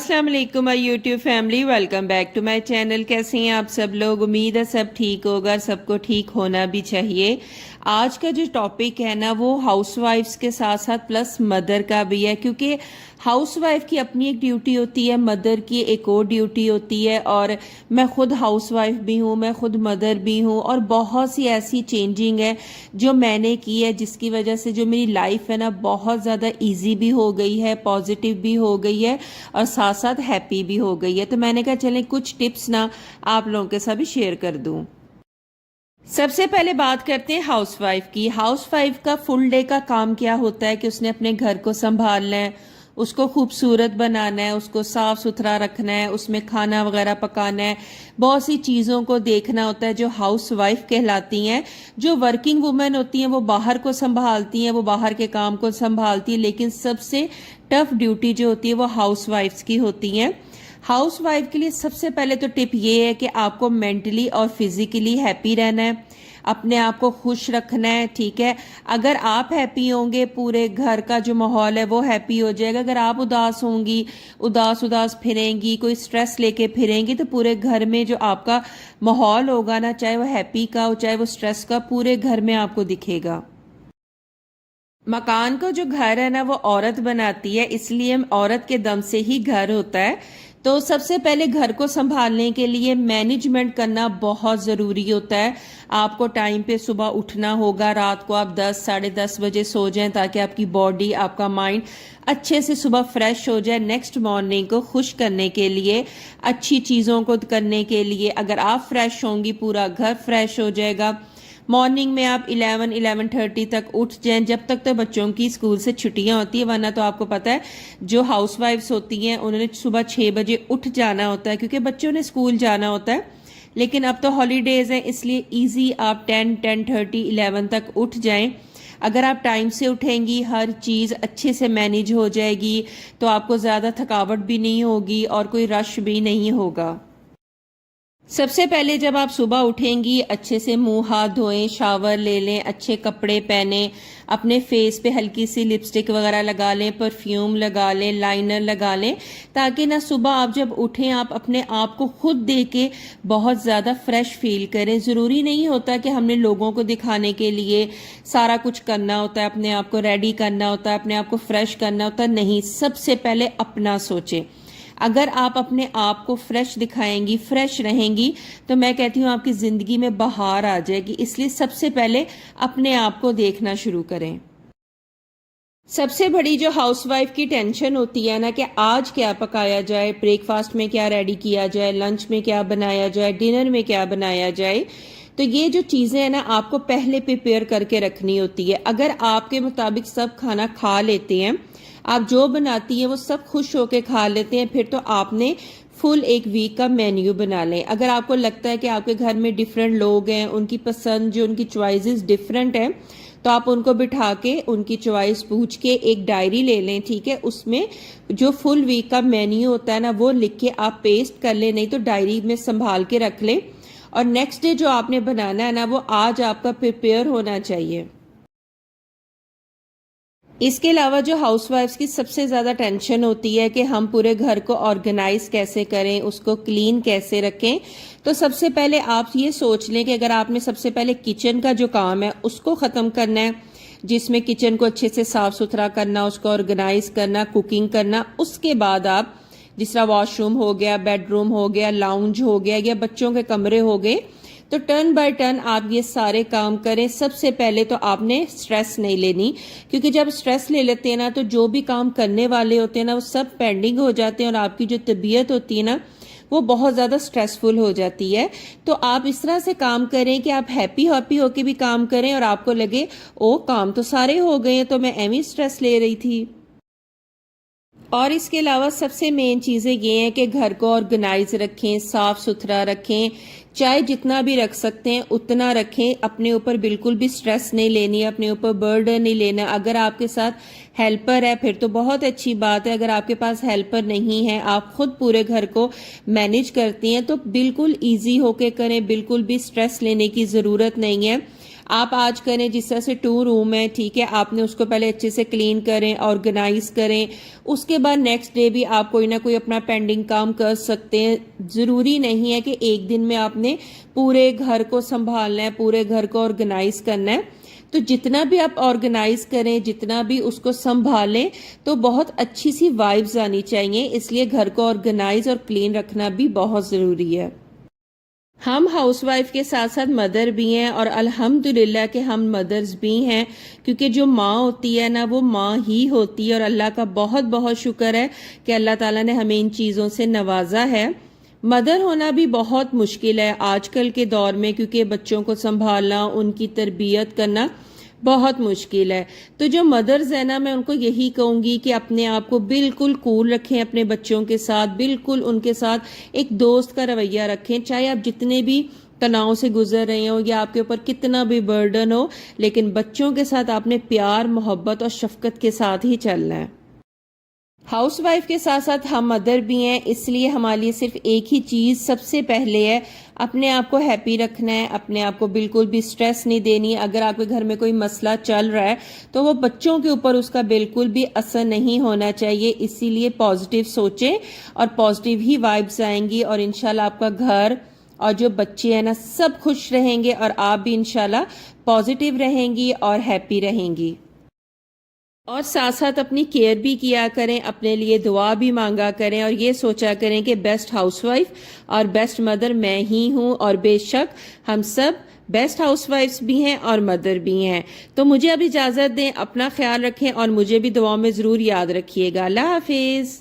अस्सलाम वालेकुम my YouTube family, welcome back to my channel. कैसे हैं आप सब लोग? उम्मीद है सब ठीक होगा, सबको ठीक होना भी चाहिए। आज का जो टॉपिक है ना वो हाउसवाइफ्स के साथ साथ प्लस मदर का भी है, क्योंकि हाउसवाइफ की अपनी एक ड्यूटी होती है, मदर की एक और ड्यूटी होती है। और मैं खुद हाउसवाइफ भी हूँ, मैं खुद मदर भी हूँ, और बहुत सी ऐसी चेंजिंग है जो मैंने की है जिसकी वजह से जो मेरी लाइफ है ना बहुत ज़्यादा इजी भी हो गई है, पॉजिटिव भी हो गई है और साथ साथ हैप्पी भी हो गई है। तो मैंने कहा चलें कुछ टिप्स ना आप लोगों के साथ भी शेयर कर दूं। सबसे पहले बात करते हैं हाउसवाइफ की। हाउसवाइफ का फुल डे का काम क्या होता है कि उसने अपने घर को संभालना है, उसको खूबसूरत बनाना है, उसको साफ सुथरा रखना है, उसमें खाना वगैरह पकाना है, बहुत सी चीज़ों को देखना होता है जो हाउसवाइफ कहलाती हैं। जो वर्किंग वुमेन होती हैं वो बाहर को संभालती हैं, वो बाहर के काम को संभालती हैं, लेकिन सबसे टफ ड्यूटी जो होती है वो हाउसवाइफ्स की होती हैं। हाउसवाइफ के लिए सबसे पहले तो टिप ये है कि आपको मेंटली और फिजिकली हैप्पी रहना है, अपने आप को खुश रखना है, ठीक है। अगर आप हैप्पी होंगे पूरे घर का जो माहौल है वो हैप्पी हो जाएगा। अगर आप उदास होंगी, उदास उदास फिरेंगी, कोई स्ट्रेस लेके फिरेंगी, तो पूरे घर में जो आपका माहौल होगा ना, चाहे वो हैप्पी का हो चाहे वो स्ट्रेस का, पूरे घर में आपको दिखेगा। मकान को जो घर है ना वो औरत बनाती है, इसलिए औरत के दम से ही घर होता है। तो सबसे पहले घर को संभालने के लिए मैनेजमेंट करना बहुत ज़रूरी होता है। आपको टाइम पे सुबह उठना होगा, रात को आप 10 साढ़े 10 बजे सो जाएं ताकि आपकी बॉडी आपका माइंड अच्छे से सुबह फ्रेश हो जाए नेक्स्ट मॉर्निंग को खुश करने के लिए, अच्छी चीज़ों को करने के लिए। अगर आप फ्रेश होंगी पूरा घर फ्रेश हो जाएगा। मॉर्निंग में आप 11-11:30 तक उठ जाएं, जब तक तो बच्चों की स्कूल से छुट्टियां होती है, वरना तो आपको पता है जो हाउसवाइफ्स होती हैं उन्होंने सुबह 6 बजे उठ जाना होता है क्योंकि बच्चों ने स्कूल जाना होता है। लेकिन अब तो हॉलीडेज हैं, इसलिए इजी आप 10-10:30 11 तक उठ जाएं। अगर आप टाइम से उठेंगी हर चीज़ अच्छे से मैनेज हो जाएगी, तो आपको ज़्यादा थकावट भी नहीं होगी और कोई रश भी नहीं होगा। सबसे पहले जब आप सुबह उठेंगी अच्छे से मुंह हाथ धोएं, शावर ले लें, अच्छे कपड़े पहने, अपने फेस पे हल्की सी लिपस्टिक वगैरह लगा लें, परफ्यूम लगा लें, लाइनर लगा लें, ताकि ना सुबह आप जब उठें आप अपने आप को खुद देख के बहुत ज़्यादा फ्रेश फील करें। ज़रूरी नहीं होता कि हमने लोगों को दिखाने के लिए सारा कुछ करना होता है, अपने आप को रेडी करना होता है, अपने आप को फ्रेश करना होता है। नहीं, सबसे पहले अपना सोचें। अगर आप अपने आप को फ्रेश दिखाएंगी, फ्रेश रहेंगी, तो मैं कहती हूँ आपकी जिंदगी में बहार आ जाएगी। इसलिए सबसे पहले अपने आप को देखना शुरू करें। सबसे बड़ी जो हाउसवाइफ की टेंशन होती है ना कि आज क्या पकाया जाए, ब्रेकफास्ट में क्या रेडी किया जाए, लंच में क्या बनाया जाए, डिनर में क्या बनाया जाए। तो ये जो चीज़ें हैं ना आपको पहले प्रिपेयर करके रखनी होती है। अगर आपके मुताबिक सब खाना खा लेते हैं, आप जो बनाती हैं वो सब खुश होके खा लेते हैं, फिर तो आपने फुल एक वीक का मेन्यू बना लें। अगर आपको लगता है कि आपके घर में डिफरेंट लोग हैं, उनकी पसंद जो उनकी चॉइसेस डिफरेंट हैं, तो आप उनको बिठा के उनकी चॉइस पूछ के एक डायरी ले लें, ठीक है। उसमें जो फुल वीक का मेन्यू होता है ना वो लिख के आप पेस्ट कर लें, नहीं तो डायरी में संभाल के रख लें। और नेक्स्ट डे जो आपने बनाना है ना वो आज आपका प्रिपेयर होना चाहिए। इसके अलावा जो हाउसवाइफ्स की सबसे ज़्यादा टेंशन होती है कि हम पूरे घर को ऑर्गेनाइज कैसे करें, उसको क्लीन कैसे रखें। तो सबसे पहले आप ये सोच लें कि अगर आपने सबसे पहले किचन का जो काम है उसको ख़त्म करना है, जिसमें किचन को अच्छे से साफ सुथरा करना, उसको ऑर्गेनाइज करना, कुकिंग करना। उसके बाद आप जिस तरह वॉशरूम हो गया, बेडरूम हो गया, लाउंज हो गया या बच्चों के कमरे हो गए, तो टर्न बाय टर्न आप ये सारे काम करें। सबसे पहले तो आपने स्ट्रेस नहीं लेनी, क्योंकि जब स्ट्रेस ले लेते हैं ना तो जो भी काम करने वाले होते हैं ना वो सब पेंडिंग हो जाते हैं और आपकी जो तबीयत होती है ना वो बहुत ज़्यादा स्ट्रेसफुल हो जाती है। तो आप इस तरह से काम करें कि आप हैप्पी हैप्पी होके भी काम करें और आपको लगे ओ काम तो सारे हो गए हैं, तो मैं एमी स्ट्रेस ले रही थी। और इसके अलावा सबसे मेन चीज़ें ये हैं कि घर को ऑर्गेनाइज रखें, साफ सुथरा रखें, चाहे जितना भी रख सकते हैं उतना रखें। अपने ऊपर बिल्कुल भी स्ट्रेस नहीं लेनी, अपने ऊपर बर्डन नहीं लेना। अगर आपके साथ हेल्पर है फिर तो बहुत अच्छी बात है। अगर आपके पास हेल्पर नहीं है, आप खुद पूरे घर को मैनेज करती हैं, तो बिल्कुल ईजी होके करें, बिल्कुल भी स्ट्रेस लेने की ज़रूरत नहीं है। آپ آج کریں جس طرح سے 2 روم ہے، ٹھیک ہے، آپ نے اس کو پہلے اچھے سے کلین کریں، آرگنائز کریں، اس کے بعد نیکسٹ ڈے بھی آپ کوئی نہ کوئی اپنا پینڈنگ کام کر سکتے ہیں. ضروری نہیں ہے کہ ایک دن میں آپ نے پورے گھر کو سنبھالنا ہے، پورے گھر کو آرگنائز کرنا ہے. تو جتنا بھی آپ آرگنائز کریں، جتنا بھی اس کو سنبھالیں، تو بہت اچھی سی وائبز آنی چاہیے. اس لیے گھر کو آرگنائز اور کلین رکھنا بھی بہت ضروری ہے. ہم ہاؤس وائف کے ساتھ ساتھ مدر بھی ہیں، اور الحمدللہ کہ ہم مدرز بھی ہیں، کیونکہ جو ماں ہوتی ہے نا وہ ماں ہی ہوتی ہے، اور اللہ کا بہت بہت شکر ہے کہ اللہ تعالیٰ نے ہمیں ان چیزوں سے نوازا ہے. مدر ہونا بھی بہت مشکل ہے آج کل کے دور میں، کیونکہ بچوں کو سنبھالنا، ان کی تربیت کرنا بہت مشکل ہے. تو جو مدرز ہیں نا، میں ان کو یہی کہوں گی کہ اپنے آپ کو بالکل کول رکھیں اپنے بچوں کے ساتھ، بالکل ان کے ساتھ ایک دوست کا رویہ رکھیں. چاہے آپ جتنے بھی تناؤ سے گزر رہے ہو یا آپ کے اوپر کتنا بھی برڈن ہو، لیکن بچوں کے ساتھ آپ نے پیار، محبت اور شفقت کے ساتھ ہی چلنا ہے. ہاؤس وائف کے ساتھ ساتھ ہم مدر بھی ہیں، اس لیے ہمارے لیے صرف ایک ہی چیز سب سے پہلے ہے، اپنے آپ کو ہیپی رکھنا ہے، اپنے آپ کو بالکل بھی سٹریس نہیں دینی. اگر آپ کے گھر میں کوئی مسئلہ چل رہا ہے تو وہ بچوں کے اوپر اس کا بالکل بھی اثر نہیں ہونا چاہیے. اسی لیے پازیٹیو سوچیں اور پازیٹیو ہی وائبز آئیں گی، اور انشاءاللہ آپ کا گھر اور جو بچے ہیں نا سب خوش رہیں گے، اور آپ بھی انشاءاللہ پازیٹیو رہیں گی اور ہیپی رہیں گی. اور ساتھ ساتھ اپنی کیئر بھی کیا کریں، اپنے لیے دعا بھی مانگا کریں، اور یہ سوچا کریں کہ بیسٹ ہاؤس وائف اور بیسٹ مدر میں ہی ہوں، اور بے شک ہم سب بیسٹ ہاؤس وائفز بھی ہیں اور مدر بھی ہیں. تو مجھے اب اجازت دیں، اپنا خیال رکھیں اور مجھے بھی دعاؤں میں ضرور یاد رکھیے گا. اللہ حافظ.